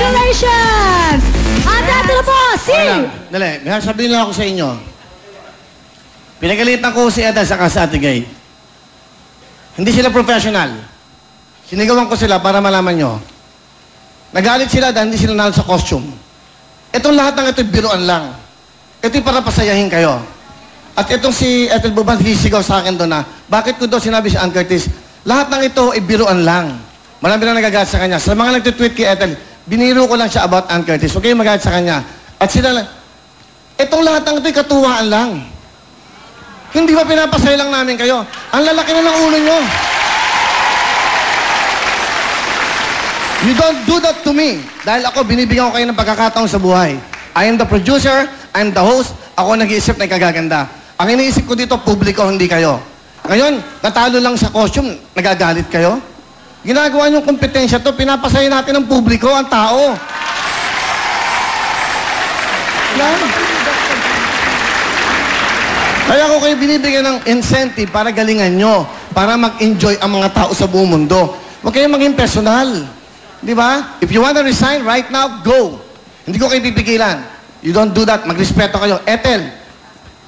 Congratulations! At ito na po, si... Dali, may sabihin lang ako sa inyo. Pinagalitan ko si Eda sa Ate Gay. Hindi sila professional. Sinigawan ko sila para malaman nyo. Nagalit sila dahil hindi sila nalo sa costume. Itong lahat ng ito'y biruan lang. Ito'y para pasayahin kayo. At itong si Ethel Buban, sisigaw sa akin doon na, bakit ko daw sinabi si Ann Curtis, lahat ng ito ay biruan lang. Marami na nagagalit sa kanya. Sa mga nagtitweet kay Ethel, biniro ko lang siya about Ann Curtis. Huwag kayong magalit sa kanya. At sila lang, itong lahat ng ito'y katuwaan lang. Hindi ba pinapasaya lang namin kayo? Ang lalaki na ng ulo nyo. You don't do that to me. Dahil ako, binibigyan ko kayo ng pagkakataon sa buhay. I am the producer, I am the host, ako nag-iisip na ikagaganda. Ang iniisip ko dito, publiko, hindi kayo. Ngayon, natalo lang sa costume, nagagalit kayo? Ginagawa niyong kompetensya to, pinapasaya natin ng publiko, ang tao. Kaya ako kayo binibigyan ng incentive para galingan nyo, para mag-enjoy ang mga tao sa buong mundo. Huwag kayong maging personal. Di ba? If you want to resign right now, go. Hindi ko kayo pipigilan. You don't do that. Magrespeto kayo. Ethel,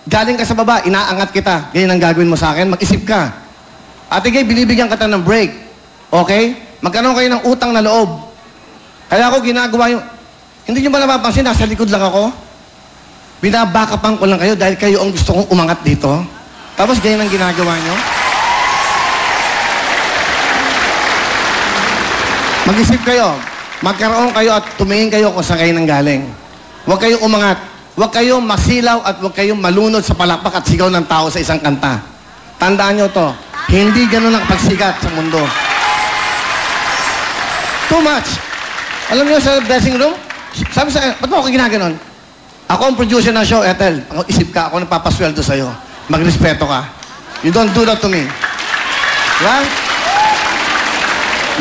galing ka sa baba, inaangat kita. Ganyan ang gagawin mo sa akin. Mag-isip ka. Ate Gay, binibigyan ka ng break. Okay? Magkaroon kayo ng utang na loob. Kaya ako ginagawa yung... Hindi nyo ba napapansin? Nasa likod lang ako. Binabakapan ko lang kayo dahil kayo ang gusto kong umangat dito. Tapos ganyan ang ginagawa nyo. Mag-isip kayo. Magkaroon kayo at tumingin kayo kung saan kayo nanggaling. Huwag kayong umangat. Huwag kayong masilaw at huwag kayong malunod sa palakpak at sigaw ng tao sa isang kanta. Tandaan nyo to. Hindi ganun ang pagsikat sa mundo. Too much. Alam niyo sa dressing room? Sabi sa ba't mo ako ginaganon? Ako ang producer ng show, Ethel. Ang isip ka, ako nagpapasweldo sa'yo. Magrespeto ka. You don't do that to me. Diba?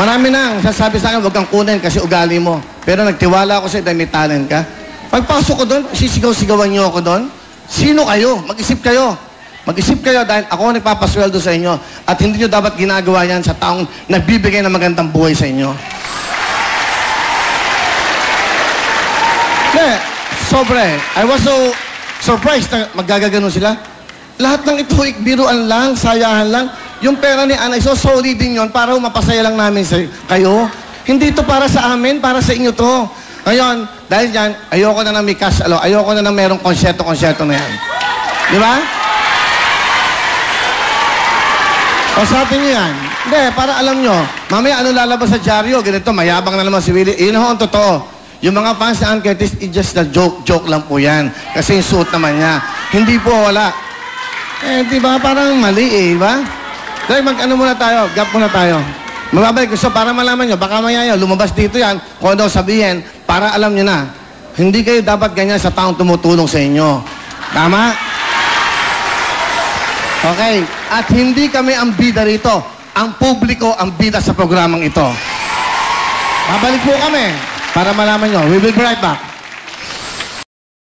Marami na sasabi sa akin, huwag kang kunin kasi ugali mo. Pero nagtiwala ako sa'yo dahil may talent ka. Pagpasok ko doon, sisigaw-sigawan niyo ako doon. Sino kayo? Mag-isip kayo. Mag-isip kayo dahil ako ang nagpapasweldo sa inyo. At hindi nyo dapat ginagawa yan sa taong nagbibigay ng magandang buhay sa inyo. Yeah, sobre. I was so surprised na magagaganon sila. Lahat ng ito, biruan lang, sayahan lang. Yung pera ni Ana, so solid din yun para mapasaya lang namin sa kayo. Hindi ito para sa amin, para sa inyo to. Ngayon, dahil dyan, ayoko na ng may cash, ayoko na ng merong konsyerto na yan. Di ba? O sabi niyo yan. Hindi, para alam nyo, mamaya ano lalabas sa dyaryo, ganito, mayabang na naman si Willie. Yun ho, ang totoo. Yung mga fans ni Ann Curtis, it's just a joke lang po yan. Kasi yung suit naman niya. Hindi po, wala. Eh, di ba? Parang mali eh, di ba? Dahil mag-ano muna tayo, gap muna tayo. Mababalik ko, so para malaman nyo, baka maya lumabas dito yan, kung ano sabihin, para alam nyo na, hindi kayo dapat ganyan sa taong tumutulong sa inyo. Tama? Okay. At hindi kami ang bida rito. Ang publiko ang bida sa programang ito. Babalik po kami para malaman nyo. We will be right back.